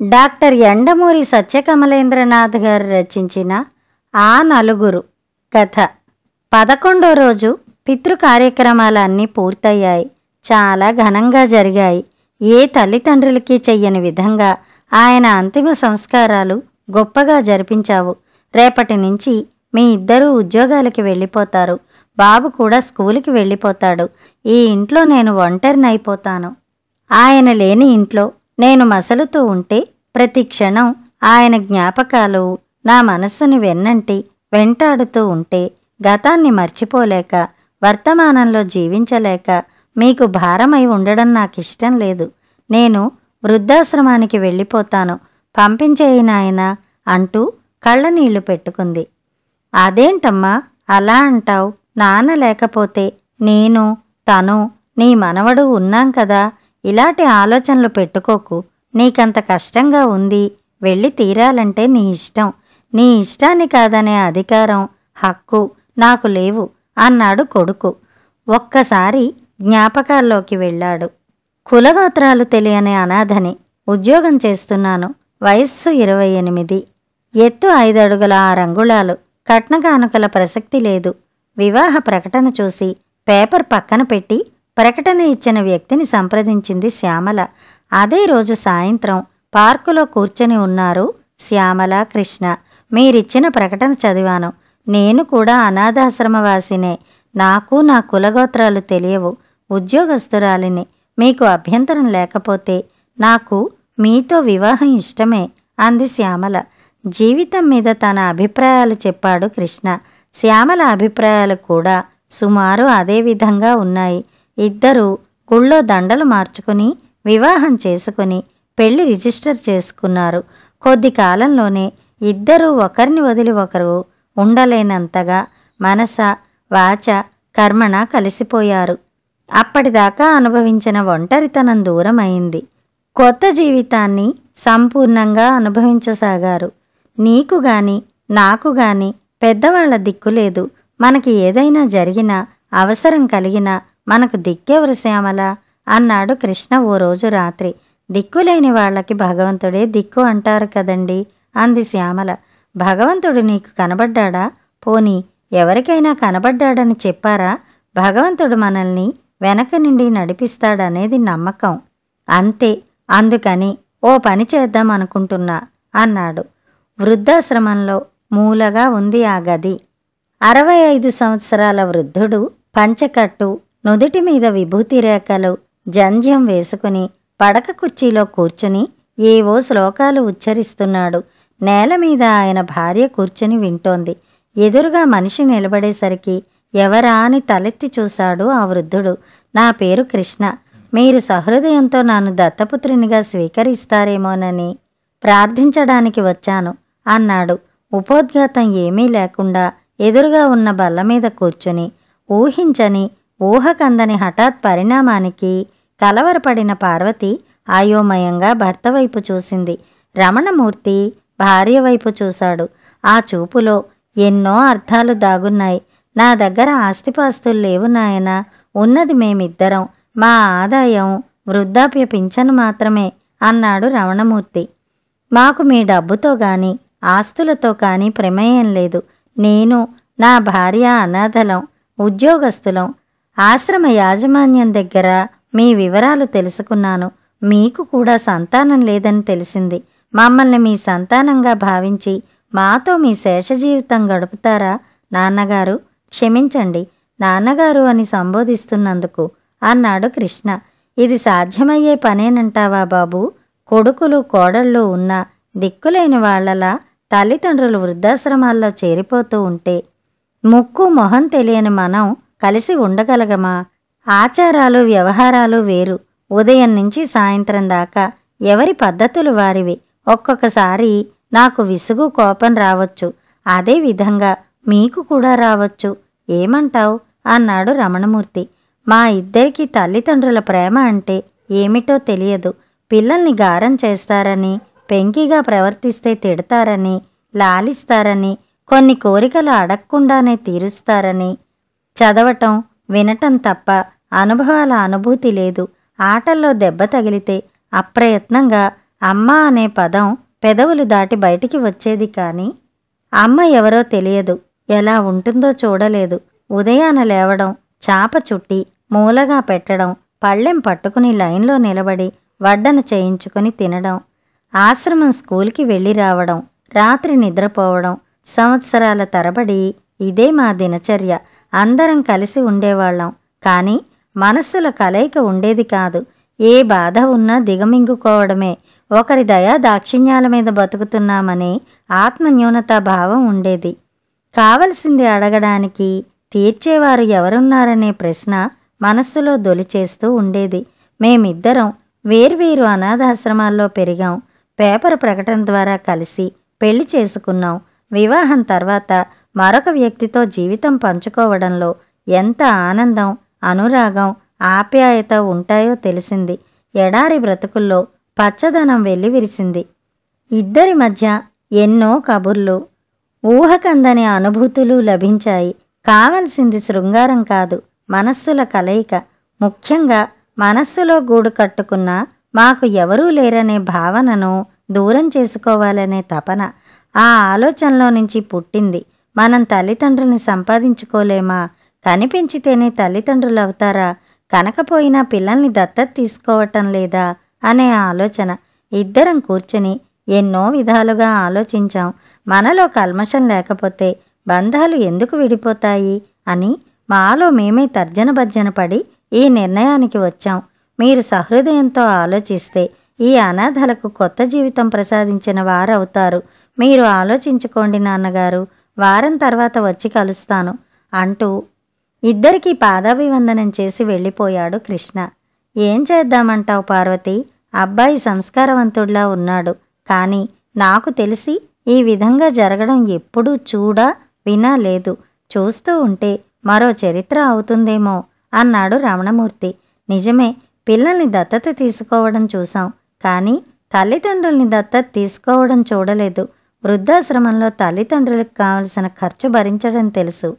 Doctor Yandamuri సత్యకమలేంద్రనాథ్ గారు రచించిన ఆ నలుగురు కథ. 11వ రోజు పితృ కార్యక్రమాలన్నీ పూర్తయ్యాయి. చాలా ఘనంగా జరిగాయి. ఏ తల్లిదండ్రులకి చెయ్యని విధంగా ఆయన అంతిమ సంస్కారాలు గొప్పగా జరిపించావు. రేపటి నుంచి మీ ఇద్దరూ ఉద్యోగాలకి వెళ్ళిపోతారు. బాబు కూడా స్కూలుకి వెళ్ళిపోతాడు. ఈ ఇంట్లో నేను ఒంటరినైపోతాను. ఆయన లేని ఇంట్లో నేను మసలుతూ ఉంటే ప్రతి క్షణం ఆయన జ్ఞాపకాలు నా మనస్సుని వెంటాడుతూ ఉంటే గతాన్ని మర్చిపోలేక, వర్తమానంలో జీవించలేక మీకు భారమై ఉండడం నాకిష్టం లేదు. నేను వృద్ధాశ్రమానికి వెళ్ళిపోతాను. పంపించేయి నాయనా అంటూ కళ్ళనీళ్లు పెట్టుకుంది. అదేంటమ్మా అలా అంటావు? నాన్న లేకపోతే నేను, తను, నీ మనవడు ఉన్నాం కదా. ఇలాంటి ఆలోచనలు పెట్టుకోకు. నీకంత కష్టంగా ఉంది. వెళ్ళి తీరాలంటే నీ ఇష్టం. నీ ఇష్టాన్ని కాదనే అధికారం, హక్కు నాకు లేవు అన్నాడు కొడుకు. ఒక్కసారి జ్ఞాపకాల్లోకి వెళ్ళాడు. కులగోత్రాలు తెలియని అనాథని. ఉద్యోగం చేస్తున్నాను. వయస్సు 28. ఎత్తు 5 అడుగుల 6 అంగుళాలు. కట్నకానుకల ప్రసక్తి లేదు. వివాహ ప్రకటన చూసి పేపర్ పక్కన పెట్టి ప్రకటన ఇచ్చిన వ్యక్తిని సంప్రదించింది శ్యామల. అదే రోజు సాయంత్రం పార్కులో కూర్చొని ఉన్నారు శ్యామల, కృష్ణ. మీరిచ్చిన ప్రకటన చదివాను. నేను కూడా అనాథాశ్రమవాసినే. నాకు నా కులగోత్రాలు తెలియవు. ఉద్యోగస్తురాలిని. మీకు అభ్యంతరం లేకపోతే నాకు మీతో వివాహం ఇష్టమే అంది శ్యామల. జీవితం మీద తన అభిప్రాయాలు చెప్పాడు కృష్ణ. శ్యామల అభిప్రాయాలు కూడా సుమారు అదే విధంగా ఉన్నాయి. ఇద్దరూ గుళ్ళో దండలు మార్చుకుని వివాహం చేసుకుని పెళ్లి రిజిస్టర్ చేసుకున్నారు. కొద్ది కాలంలోనే ఇద్దరూ ఒకరిని వదిలి ఒకరు ఉండలేనంతగా మనస, వాచ, కర్మణ కలిసిపోయారు. అప్పటిదాకా అనుభవించిన ఒంటరితనం దూరమైంది. కొత్త జీవితాన్ని సంపూర్ణంగా అనుభవించసాగారు. నీకు గాని నాకు గాని పెద్దవాళ్ల దిక్కులేదు. మనకి ఏదైనా జరిగినా, అవసరం కలిగినా మనకు దిక్కెవరు శ్యామల అన్నాడు కృష్ణ ఓ రోజు రాత్రి. దిక్కులేని వాళ్లకి భగవంతుడే దిక్కు అంటారు కదండి అంది శ్యామల. భగవంతుడు నీకు కనబడ్డాడా? పోనీ ఎవరికైనా కనబడ్డాడని చెప్పారా? భగవంతుడు మనల్ని వెనక నుండి నడిపిస్తాడనేది నమ్మకం. అంతే. అందుకని ఓ పని చేద్దామనుకుంటున్నా అన్నాడు. వృద్ధాశ్రమంలో మూలగా ఉంది ఆ గది. 65 సంవత్సరాల వృద్ధుడు పంచకట్టు, నుదుటి మీద విభూతి రేఖలు, జంధ్యం వేసుకుని పడక కుర్చీలో కూర్చుని ఏవో శ్లోకాలు ఉచ్చరిస్తున్నాడు. నేల మీద ఆయన భార్య కూర్చుని వింటోంది. ఎదురుగా మనిషి నిలబడేసరికి ఎవరా అని తలెత్తి చూశాడు ఆ వృద్ధుడు. నా పేరు కృష్ణ. మీరు సహృదయంతో నన్ను దత్తపుత్రునిగా స్వీకరిస్తారేమోనని ప్రార్థించడానికి వచ్చాను అన్నాడు. ఉపోద్ఘాతం ఏమీ లేకుండా ఎదురుగా ఉన్న బల్ల మీద కూర్చుని ఊహించని, ఊహకందని హఠాత్ పరిణామానికి కలవరపడిన పార్వతి అయోమయంగా భర్త వైపు చూసింది. రమణమూర్తి భార్య వైపు చూశాడు. ఆ చూపులో ఎన్నో అర్థాలు దాగున్నాయి. నా దగ్గర ఆస్తిపాస్తులు లేవు నాయనా. ఉన్నది మేమిద్దరం. మా ఆదాయం వృద్ధాప్య పింఛను మాత్రమే అన్నాడు రమణమూర్తి. మాకు మీ డబ్బుతో గాని ఆస్తులతో కానీ ప్రమేయం లేదు. నేను, నా భార్య అనాథలం, ఉద్యోగస్తులం. ఆశ్రమ యాజమాన్యం దగ్గర మీ వివరాలు తెలుసుకున్నాను. మీకు కూడా సంతానం లేదని తెలిసింది. మమ్మల్ని మీ సంతానంగా భావించి మాతో మీ శేషజీవితం గడుపుతారా? నాన్నగారు క్షమించండి, నాన్నగారు అని సంబోధిస్తున్నందుకు అన్నాడు కృష్ణ. ఇది సాధ్యమయ్యే పనేనంటావా బాబూ? కొడుకులు, కోడళ్ళు ఉన్నా దిక్కులేని వాళ్లలా తల్లిదండ్రులు వృద్ధాశ్రమాల్లో చేరిపోతూ ఉంటే ముక్కు మొహం తెలియని మనం కలిసి ఉండగలగమా? ఆచారాలు, వ్యవహారాలు వేరు. ఉదయం నుంచి సాయంత్రం దాకా ఎవరి పద్ధతులు వారివి. ఒక్కొక్కసారి నాకు విసుగు, కోపం రావచ్చు. అదే విధంగా మీకు కూడా రావచ్చు. ఏమంటావ్ అన్నాడు రమణమూర్తి. మా ఇద్దరికీ తల్లిదండ్రుల ప్రేమ అంటే ఏమిటో తెలియదు. పిల్లల్ని గారం చేస్తారని, పెంకిగా ప్రవర్తిస్తే తిడతారని, లాలిస్తారని, కొన్ని కోరికలు అడగకుండానే తీరుస్తారని చదవటం, వినటం తప్ప అనుభవాల అనుభూతి లేదు. ఆటల్లో దెబ్బ తగిలితే అప్రయత్నంగా అమ్మ అనే పదం పెదవులు దాటి బయటికి వచ్చేది. కానీ అమ్మ ఎవరో తెలియదు, ఎలా ఉంటుందో చూడలేదు. ఉదయాన లేవడం, చాప చుట్టి మూలగా పెట్టడం, పళ్ళెం పట్టుకుని లైన్లో నిలబడి వడ్డన చేయించుకుని తినడం, ఆశ్రమం స్కూల్కి వెళ్ళి రావడం, రాత్రి నిద్రపోవడం, సంవత్సరాల తరబడి ఇదే మా దినచర్య. అందరం కలిసి ఉండేవాళ్ళం. కానీ మనస్సుల కలయిక ఉండేది కాదు. ఏ బాధ ఉన్నా దిగమింగుకోవడమే. ఒకరి దయా దాక్షిణ్యాల మీద బతుకుతున్నామనే ఆత్మన్యూనతా భావం ఉండేది. కావలసింది అడగడానికి తీర్చేవారు ఎవరున్నారనే ప్రశ్న మనస్సులో దొలిచేస్తూ ఉండేది. మేమిద్దరం వేర్వేరు అనాథాశ్రమాల్లో పెరిగాం. పేపర్ ప్రకటన ద్వారా కలిసి పెళ్లి చేసుకున్నాం. వివాహం తర్వాత మరొక వ్యక్తితో జీవితం పంచుకోవడంలో ఎంత ఆనందం, అనురాగం, ఆప్యాయత ఉంటాయో తెలిసింది. ఎడారి బ్రతుకుల్లో పచ్చదనం వెల్లివిరిసింది. ఇద్దరి మధ్య ఎన్నో కబుర్లు, ఊహకందని అనుభూతులు లభించాయి. కావలసింది శృంగారం కాదు, మనస్సుల కలయిక. ముఖ్యంగా మనస్సులో గూడు కట్టుకున్న మాకు ఎవరూ లేరనే భావనను దూరం చేసుకోవాలనే తపన. ఆ ఆలోచనలో నుంచి పుట్టింది మనం తల్లిదండ్రుల్ని సంపాదించుకోలేమా, కనిపించితేనే తల్లిదండ్రులు అవుతారా, కనకపోయినా పిల్లల్ని దత్తత తీసుకోవటం లేదా అనే ఆలోచన. ఇద్దరం కూర్చుని ఎన్నో విధాలుగా ఆలోచించాం. మనలో కల్మషం లేకపోతే బంధాలు ఎందుకు విడిపోతాయి అని మాలో మేమే తర్జన భర్జన పడి ఈ నిర్ణయానికి వచ్చాం. మీరు సహృదయంతో ఆలోచిస్తే ఈ అనాథలకు కొత్త జీవితం ప్రసాదించిన వారవుతారు. మీరు ఆలోచించుకోండి నాన్నగారు, వారం తర్వాత వచ్చి కలుస్తాను అంటూ ఇద్దరికీ పాదాభివందనం చేసి వెళ్ళిపోయాడు కృష్ణ. ఏం చేద్దామంటావు పార్వతి, అబ్బాయి సంస్కారవంతుడిలా ఉన్నాడు. కానీ నాకు తెలిసి ఈ విధంగా జరగడం ఎప్పుడూ వినా లేదు. చూస్తూ ఉంటే మరో చరిత్ర అవుతుందేమో అన్నాడు రమణమూర్తి. నిజమే, పిల్లల్ని దత్తత తీసుకోవడం చూసాం, కానీ తల్లిదండ్రుల్ని దత్తత తీసుకోవడం చూడలేదు. వృద్ధాశ్రమంలో తల్లిదండ్రులకు కావలసిన ఖర్చు భరించడం తెలుసు.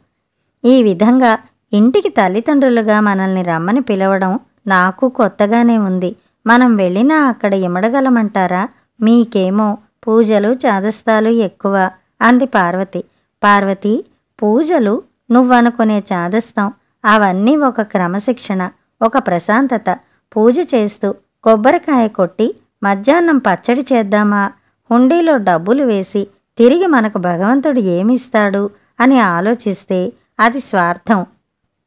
ఈ విధంగా ఇంటికి తల్లిదండ్రులుగా మనల్ని రమ్మని పిలవడం నాకు కొత్తగానే ఉంది. మనం వెళ్ళినా అక్కడ ఇమడగలమంటారా? మీకేమో పూజలు చాదస్తాలు ఎక్కువ అంది పార్వతి. పార్వతి, పూజలు నువ్వనుకునే చాదస్తం అవన్నీ ఒక క్రమశిక్షణ, ఒక ప్రశాంతత. పూజ చేస్తూ కొబ్బరికాయ కొట్టి మధ్యాహ్నం పచ్చడి చేద్దామా, హుండీలో డబ్బులు వేసి తిరిగి మనకు భగవంతుడు ఏమిస్తాడు అని ఆలోచిస్తే అది స్వార్థం.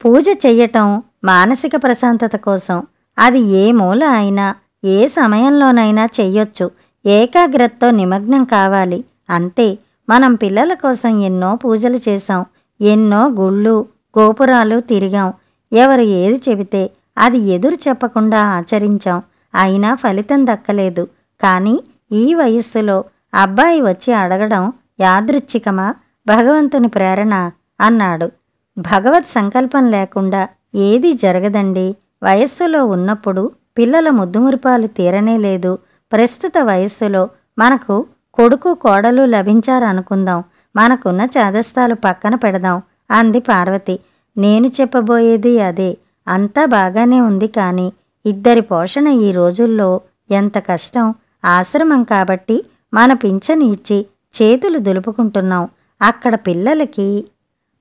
పూజ చెయ్యటం మానసిక ప్రశాంతత కోసం. అది ఏ మూల అయినా ఏ సమయంలోనైనా చెయ్యొచ్చు. ఏకాగ్రతతో నిమగ్నం కావాలి అంతే. మనం పిల్లల కోసం ఎన్నో పూజలు చేశాం, ఎన్నో గుళ్ళు గోపురాలు తిరిగాం. ఎవరు ఏది చెబితే అది ఎదురు చెప్పకుండా ఆచరించాం. అయినా ఫలితం దక్కలేదు. కానీ ఈ వయస్సులో అబ్బాయి వచ్చి అడగడం యాదృచ్ఛికమా, భగవంతుని ప్రేరణ అన్నాడు. భగవత్ సంకల్పం లేకుండా ఏదీ జరగదండి. వయస్సులో ఉన్నప్పుడు పిల్లల ముద్దుమురిపాలు తీరనే లేదు. ప్రస్తుత వయస్సులో మనకు కొడుకు కోడలు లభించారనుకుందాం, మనకున్న చాదస్తాలు పక్కన పెడదాం అంది పార్వతి. నేను చెప్పబోయేది అదే. అంతా బాగానే ఉంది, కానీ ఇద్దరి పోషణ ఈ రోజుల్లో ఎంత కష్టం. ఆశ్రమం కాబట్టి మన పింఛని ఇచ్చి చేతులు దులుపుకుంటున్నాం. అక్కడ పిల్లలకి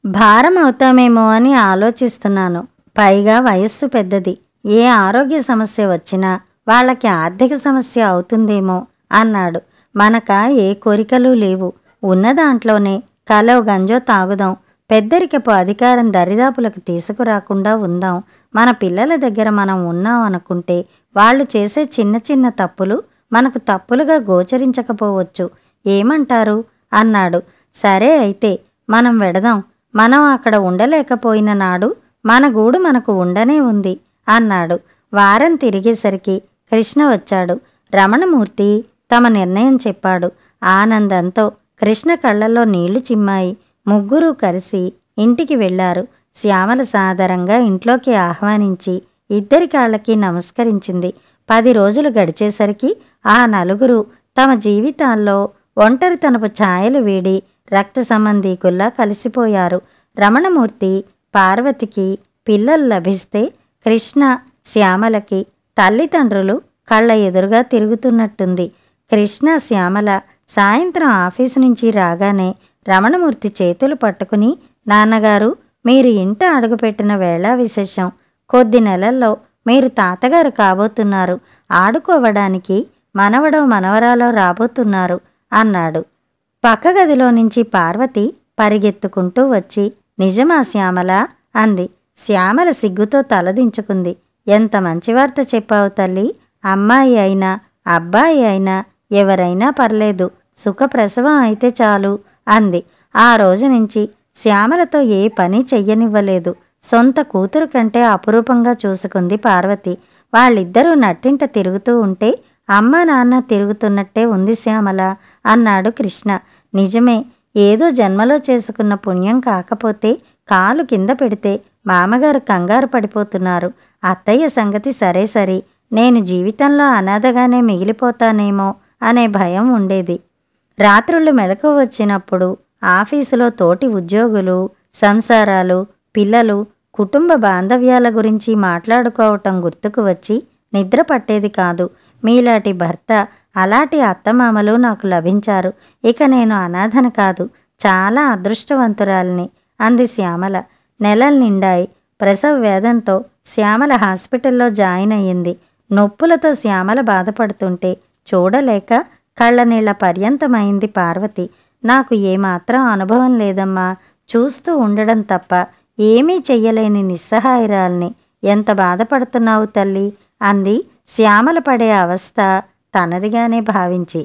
భారం అవుతామేమో అని ఆలోచిస్తున్నాను. పైగా వయస్సు పెద్దది. ఏ ఆరోగ్య సమస్య వచ్చినా వాళ్ళకి ఆర్థిక సమస్య అవుతుందేమో అన్నాడు. మనక ఏ కోరికలు లేవు. ఉన్న దాంట్లోనే కలో గంజో తాగుదాం. పెద్దరికపు అధికారం దరిదాపులకు తీసుకురాకుండా ఉందాం. మన పిల్లల దగ్గర మనం ఉన్నాం అనుకుంటే వాళ్ళు చేసే చిన్న చిన్న తప్పులు మనకు తప్పులుగా గోచరించకపోవచ్చు. ఏమంటారు అన్నాడు. సరే అయితే మనం వెడదాం. మనం అక్కడ ఉండలేకపోయిన నాడు మన గూడు మనకు ఉండనే ఉంది అన్నాడు. వారం తిరిగేసరికి కృష్ణ వచ్చాడు. రమణమూర్తి తమ నిర్ణయం చెప్పాడు. ఆనందంతో కృష్ణ కళ్ళల్లో నీళ్లు చిమ్మాయి. ముగ్గురూ కలిసి ఇంటికి వెళ్లారు. శ్యామల సాదరంగా ఇంట్లోకి ఆహ్వానించి ఇద్దరి కాళ్ళకి నమస్కరించింది. 10 రోజులు గడిచేసరికి ఆ నలుగురు తమ జీవితాల్లో ఒంటరితనపు ఛాయలు వీడి రక్త సంబంధీకుల్లా కలిసిపోయారు. రమణమూర్తి పార్వతికి పిల్లలు లభిస్తే కృష్ణ, శ్యామలకి తల్లిదండ్రులు కళ్ళ ఎదురుగా తిరుగుతున్నట్టుంది. కృష్ణ, శ్యామల సాయంత్రం ఆఫీసు నుంచి రాగానే రమణమూర్తి చేతులు పట్టుకుని, నాన్నగారు, మీరు ఇంట అడుగుపెట్టిన వేళ విశేషం. కొద్ది నెలల్లో మీరు తాతగారు కాబోతున్నారు. ఆడుకోవడానికి మనవడో మనవరాలో రాబోతున్నారు అన్నాడు. పక్క గదిలో నుంచి పార్వతి పరిగెత్తుకుంటూ వచ్చి, నిజమా శ్యామల అంది. శ్యామల సిగ్గుతో తలదించుకుంది. ఎంత మంచి వార్త చెప్పావు తల్లి. అమ్మాయి అయినా అబ్బాయి అయినా ఎవరైనా పర్లేదు, సుఖప్రసవం అయితే చాలు అంది. ఆ రోజు నుంచి శ్యామలతో ఏ పని చెయ్యనివ్వలేదు. సొంత కూతురు కంటే అపురూపంగా చూసుకుంది పార్వతి. వాళ్ళిద్దరూ నట్టింట తిరుగుతూ ఉంటే అమ్మ నాన్న తిరుగుతున్నట్టే ఉంది శ్యామల అన్నాడు కృష్ణ. నిజమే, ఏదో జన్మలో చేసుకున్న పుణ్యం కాకపోతే కాలు కింద పెడితే మామగారు కంగారు పడిపోతున్నారు. అత్తయ్య సంగతి సరే సరి, నేను జీవితంలో అనాథగానే మిగిలిపోతానేమో అనే భయం ఉండేది. రాత్రుళ్ళు మెలకువ వచ్చినప్పుడు ఆఫీసులో తోటి ఉద్యోగులు, సంసారాలు, పిల్లలు, కుటుంబ బాంధవ్యాల గురించి మాట్లాడుకోవటం గుర్తుకు వచ్చి నిద్ర పట్టేది కాదు. మీలాంటి భర్త, అలాంటి అత్తమామలు నాకు లభించారు. ఇక నేను అనాథన కాదు, చాలా అదృష్టవంతురాలిని అంది శ్యామల. నెలలు నిండాయి. ప్రసవ వేదంతో శ్యామల హాస్పిటల్లో జాయిన్ అయ్యింది. నొప్పులతో శ్యామల బాధపడుతుంటే చూడలేక కళ్ళనీళ్ల పర్యంతమైంది పార్వతి. నాకు ఏమాత్రం అనుభవం లేదమ్మా, చూస్తూ ఉండడం తప్ప ఏమీ చెయ్యలేని నిస్సహాయురాల్ని. ఎంత బాధపడుతున్నావు తల్లి అంది శ్యామల పడే అవస్థ తనదిగానే భావించి.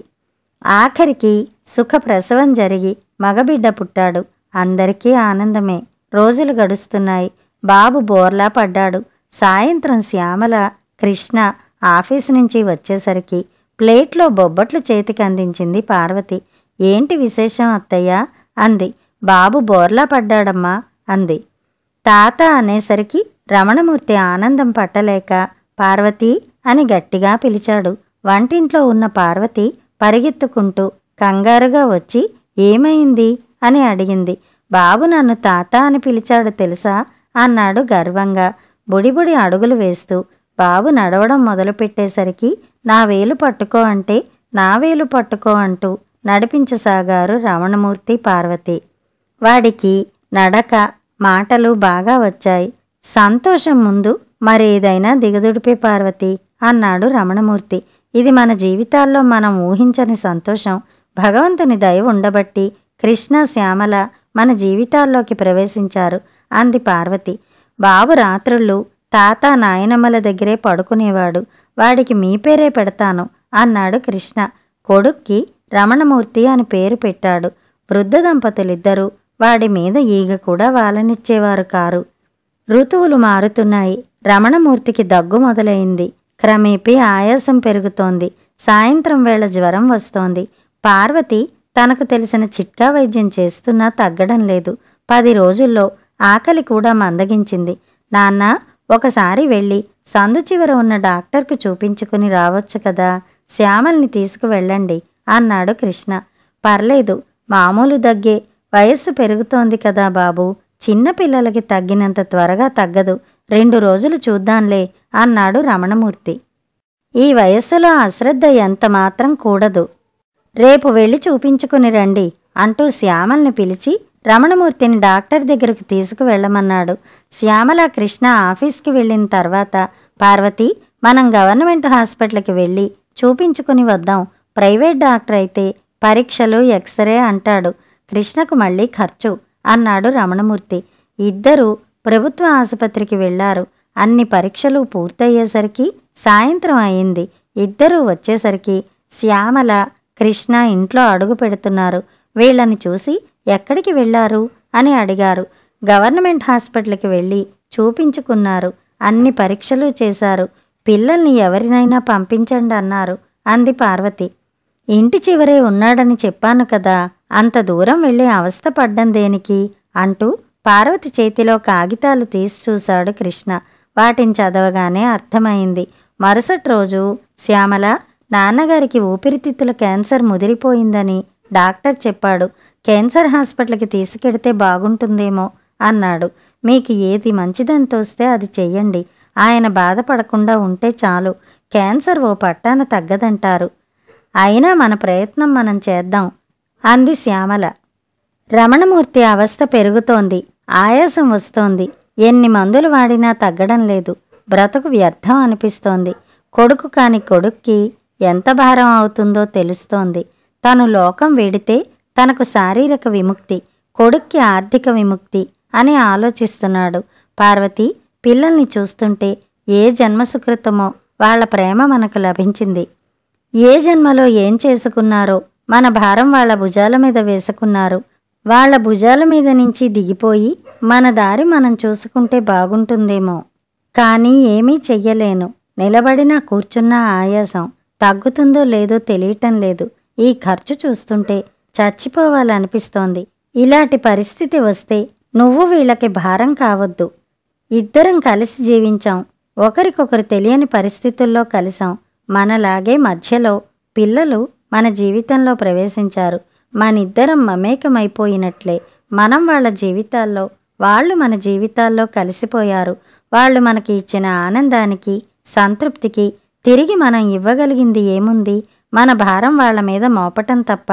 ఆఖరికి సుఖప్రసవం జరిగి మగబిడ్డ పుట్టాడు. అందరికీ ఆనందమే. రోజులు గడుస్తున్నాయి. బాబు బోర్లా పడ్డాడు. సాయంత్రం శ్యామల, కృష్ణ ఆఫీసు నుంచి వచ్చేసరికి ప్లేట్లో బొబ్బట్లు చేతికి అందించింది పార్వతి. ఏంటి విశేషం అత్తయ్య అంది. బాబు బోర్లా పడ్డాడమ్మా అంది. తాత అనేసరికి రమణమూర్తి ఆనందం పట్టలేక పార్వతి అని గట్టిగా పిలిచాడు. వంటింట్లో ఉన్న పార్వతి పరిగెత్తుకుంటూ కంగారుగా వచ్చి ఏమైంది అని అడిగింది. బాబు నన్ను తాత అని పిలిచాడు తెలుసా అన్నాడు గర్వంగా బుడిబుడి అడుగులు వేస్తూ. బాబు నడవడం మొదలుపెట్టేసరికి నా వేలు పట్టుకో అంటే నా వేలు పట్టుకో అంటూ నడిపించసాగారు రమణమూర్తి, పార్వతి. వాడికి నడక, మాటలు బాగా వచ్చాయి. సంతోషం ముందు మరేదైనా దిగదుడిపే పార్వతి అన్నాడు రమణమూర్తి. ఇది మన జీవితాల్లో మనం ఊహించని సంతోషం. భగవంతుని దయ ఉండబట్టి కృష్ణ, శ్యామల మన జీవితాల్లోకి ప్రవేశించారు అంది పార్వతి. బాబు రాత్రుళ్ళు తాత, నాయనమ్మల దగ్గరే పడుకునేవాడు. వాడికి మీ పేరే పెడతాను అన్నాడు కృష్ణ. కొడుక్కి రమణమూర్తి అని పేరు పెట్టాడు. వృద్ధ దంపతులిద్దరూ వాడి మీద ఈగ కూడా వాలనిచ్చేవారు కారు. ఋతువులు మారుతున్నాయి. రమణమూర్తికి దగ్గు మొదలైంది. క్రమేపీ ఆయాసం పెరుగుతోంది. సాయంత్రం వేళ జ్వరం వస్తోంది. పార్వతి తనకు తెలిసిన చిట్కా వైద్యం చేస్తున్నా తగ్గడం లేదు. 10 రోజుల్లో ఆకలి కూడా మందగించింది. నాన్న, ఒకసారి వెళ్ళి సందు చివర ఉన్న డాక్టర్కు చూపించుకుని రావచ్చు కదా, శ్యామల్ని తీసుకువెళ్ళండి అన్నాడు కృష్ణ. పర్లేదు, మామూలు దగ్గే, వయస్సు పెరుగుతోంది కదా బాబు, చిన్నపిల్లలకి తగ్గినంత త్వరగా తగ్గదు. 2 రోజులు చూద్దాంలే అన్నాడు రమణమూర్తి. ఈ వయస్సులో అశ్రద్ధ ఎంత మాత్రం కూడదు. రేపు వెళ్ళి చూపించుకుని రండి అంటూ శ్యామల్ని పిలిచి రమణమూర్తిని డాక్టర్ దగ్గరకు తీసుకువెళ్ళమన్నాడు. శ్యామల, కృష్ణ ఆఫీస్కి వెళ్ళిన తర్వాత పార్వతి, మనం గవర్నమెంట్ హాస్పిటల్కి వెళ్ళి చూపించుకుని వద్దాం. ప్రైవేట్ డాక్టర్ అయితే పరీక్షలు, ఎక్స్రే అంటాడు. కృష్ణకు మళ్ళీ ఖర్చు అన్నాడు రమణమూర్తి. ఇద్దరూ ప్రభుత్వ ఆసుపత్రికి వెళ్లారు. అన్ని పరీక్షలు పూర్తయ్యేసరికి సాయంత్రం అయింది. ఇద్దరూ వచ్చేసరికి శ్యామల, కృష్ణ ఇంట్లో అడుగు పెడుతున్నారు. వీళ్ళని చూసి ఎక్కడికి వెళ్లారు అని అడిగారు. గవర్నమెంట్ హాస్పిటల్కి వెళ్ళి చూపించుకున్నారు. అన్ని పరీక్షలు చేశారు. పిల్లల్ని ఎవరినైనా పంపించండి అన్నారు అంది పార్వతి. ఇంటి చివరే ఉన్నాడని చెప్పాను కదా, అంత దూరం వెళ్ళి అవస్థ పడ్డం దేనికి అంటూ పార్వతి చేతిలో కాగితాలు తీసి చూశాడు కృష్ణ. వాటిని చదవగానే అర్థమైంది. మరుసటి రోజు శ్యామల, నాన్నగారికి ఊపిరితిత్తుల క్యాన్సర్ ముదిరిపోయిందని డాక్టర్ చెప్పాడు. క్యాన్సర్ హాస్పిటల్కి తీసుకెడితే బాగుంటుందేమో అన్నాడు. మీకు ఏది మంచిదని తోస్తే అది చెయ్యండి. ఆయన బాధపడకుండా ఉంటే చాలు. క్యాన్సర్ ఓ పట్టాన తగ్గదంటారు. అయినా మన ప్రయత్నం మనం చేద్దాం అంది శ్యామల. రమణమూర్తి అవస్థ పెరుగుతోంది. ఆయాసం వస్తోంది. ఎన్ని మందులు వాడినా తగ్గడం లేదు. బ్రతుకు వ్యర్థం అనిపిస్తోంది. కొడుకు కాని కొడుక్కి ఎంత భారం అవుతుందో తెలుస్తోంది. తను లోకం వీడితే తనకు శారీరక విముక్తి, కొడుక్కి ఆర్థిక విముక్తి అని ఆలోచిస్తున్నాడు. పార్వతి, పిల్లల్ని చూస్తుంటే ఏ జన్మ సుకృతమో వాళ్ల ప్రేమ మనకు లభించింది. ఏ జన్మలో ఏం చేసుకున్నారో మన భారం వాళ్ల భుజాల మీద వేసుకున్నారు. వాళ్ల భుజాల మీద నుంచి దిగిపోయి మన దారి మనం చూసుకుంటే బాగుంటుందేమో. కానీ ఏమీ చెయ్యలేను. నిలబడినా కూర్చున్నా ఆయాసం. తగ్గుతుందో లేదో తెలియటం లేదు. ఈ ఖర్చు చూస్తుంటే చచ్చిపోవాలనిపిస్తోంది. ఇలాంటి పరిస్థితి వస్తే నువ్వు వీళ్ళకి భారం కావద్దు. ఇద్దరం కలిసి జీవించాం. ఒకరికొకరు తెలియని పరిస్థితుల్లో కలిసాం. మనలాగే మధ్యలో పిల్లలు మన జీవితంలో ప్రవేశించారు. మనిద్దరం మమేకమైపోయినట్లే మనం వాళ్ళ జీవితాల్లో, వాళ్ళు మన జీవితాల్లో కలిసిపోయారు. వాళ్ళు మనకి ఇచ్చిన ఆనందానికి, సంతృప్తికి తిరిగి మనం ఇవ్వగలిగింది ఏముంది? మన భారం వాళ్ల మీద మోపటం తప్ప.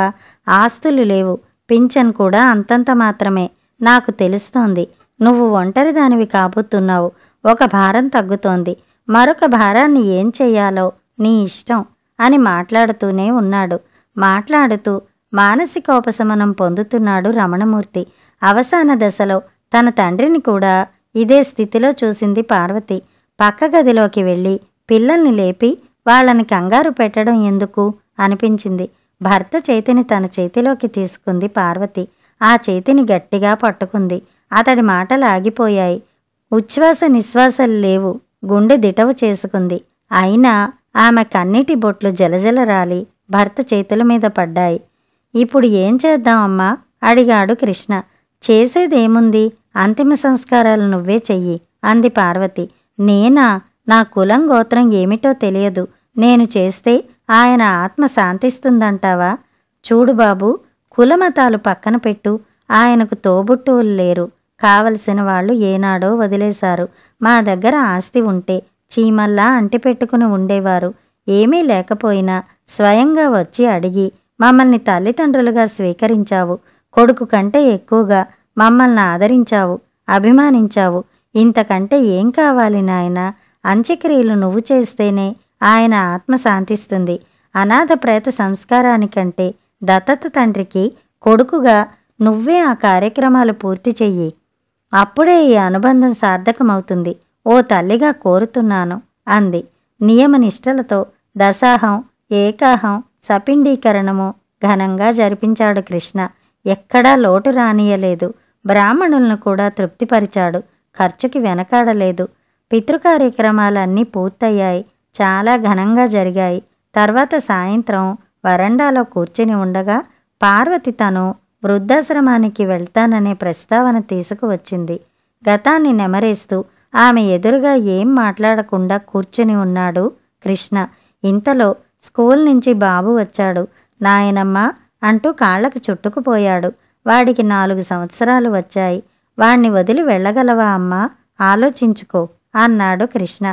ఆస్తులు లేవు. పింఛన్ కూడా అంతంత మాత్రమే. నాకు తెలుస్తోంది. నువ్వు ఒంటరిదానివి కాబోతున్నావు. ఒక భారం తగ్గుతోంది. మరొక భారాన్ని ఏం చెయ్యాలో నీ ఇష్టం అని మాట్లాడుతూనే ఉన్నాడు. మాట్లాడుతూ మానసికోపశమనం పొందుతున్నాడు రమణమూర్తి. అవసాన దశలో తన తండ్రిని కూడా ఇదే స్థితిలో చూసింది పార్వతి. పక్క గదిలోకి వెళ్ళి పిల్లల్ని లేపి వాళ్ళని కంగారు పెట్టడం ఎందుకు అనిపించింది. భర్త చేతిని తన చేతిలోకి తీసుకుంది పార్వతి. ఆ చేతిని గట్టిగా పట్టుకుంది. అతడి మాటలు ఆగిపోయాయి. ఉచ్ఛ్వాస నిశ్వాసాలు లేవు. గుండె దిటవు చేసుకుంది. అయినా ఆమె కన్నీటి బొట్లు జలజల రాలి భర్త చేతుల మీద పడ్డాయి. ఇప్పుడు ఏం చేద్దాం అమ్మా అడిగాడు కృష్ణ. చేసేదేముంది? అంతిమ సంస్కారాలు నువ్వే చెయ్యి అంది పార్వతి. నేనా? నా కులం గోత్రం ఏమిటో తెలియదు. నేను చేస్తే ఆయన ఆత్మ శాంతిస్తుందంటావా? చూడు బాబు, కులమతాలు పక్కన పెట్టు. ఆయనకు తోబుట్టువులు లేరు. కావలసిన వాళ్ళు ఏనాడో వదిలేశారు. మా దగ్గర ఆస్తి ఉంటే చీమల్లా అంటిపెట్టుకుని ఉండేవారు. ఏమీ లేకపోయినా స్వయంగా వచ్చి అడిగి మమ్మల్ని తల్లిదండ్రులుగా స్వీకరించావు. కొడుకు కంటే ఎక్కువగా మమ్మల్ని ఆదరించావు, అభిమానించావు. ఇంతకంటే ఏం కావాలి నాయనా? అంత్యక్రియలు నువ్వు చేస్తేనే ఆయన ఆత్మ శాంతిస్తుంది. అనాథ ప్రేత సంస్కారానికంటే దత్తత తండ్రికి కొడుకుగా నువ్వే ఆ కార్యక్రమాలు పూర్తి చెయ్యి. అప్పుడే ఈ అనుబంధం సార్థకమవుతుంది. ఓ తల్లిగా కోరుతున్నాను అంది. నియమనిష్టలతో దశాహం, ఏకాహం, సపిండీకరణము ఘనంగా జరిపించాడు కృష్ణ. ఎక్కడా లోటు రానియలేదు. బ్రాహ్మణులను కూడా తృప్తిపరిచాడు. ఖర్చుకి వెనకాడలేదు. పితృకార్యక్రమాలన్నీ పూర్తయ్యాయి. చాలా ఘనంగా జరిగాయి. తర్వాత సాయంత్రం వరండాలో కూర్చుని ఉండగా పార్వతి తను వృద్ధాశ్రమానికి వెళ్తాననే ప్రస్తావన తీసుకువచ్చింది. గతాన్ని నెమరేస్తూ ఆమె ఎదురుగా ఏం మాట్లాడకుండా కూర్చుని ఉన్నాడు కృష్ణ. ఇంతలో స్కూల్ నుంచి బాబు వచ్చాడు. నాయనమ్మ అంటూ కాళ్లకు చుట్టుకుపోయాడు. వాడికి 4 సంవత్సరాలు వచ్చాయి. వాణ్ణి వదిలి వెళ్ళగలవా అమ్మా? ఆలోచించుకో అన్నాడు కృష్ణ.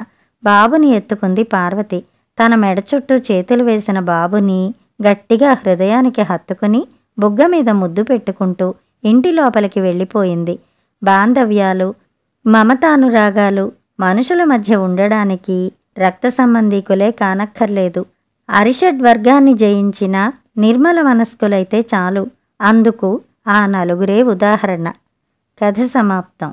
బాబుని ఎత్తుకుంది పార్వతి. తన మెడ చుట్టూ చేతులు వేసిన బాబుని గట్టిగా హృదయానికి హత్తుకుని బుగ్గ మీద ముద్దు పెట్టుకుంటూ ఇంటి లోపలికి వెళ్ళిపోయింది. బాంధవ్యాలు, మమతానురాగాలు మనుషుల మధ్య ఉండడానికి రక్త సంబంధీకులే కానక్కర్లేదు. అరిషడ్వర్గాన్ని జయించిన నిర్మల మనస్కులైతే చాలు. అందుకు ఆ నలుగురే ఉదాహరణ. కథ సమాప్తం.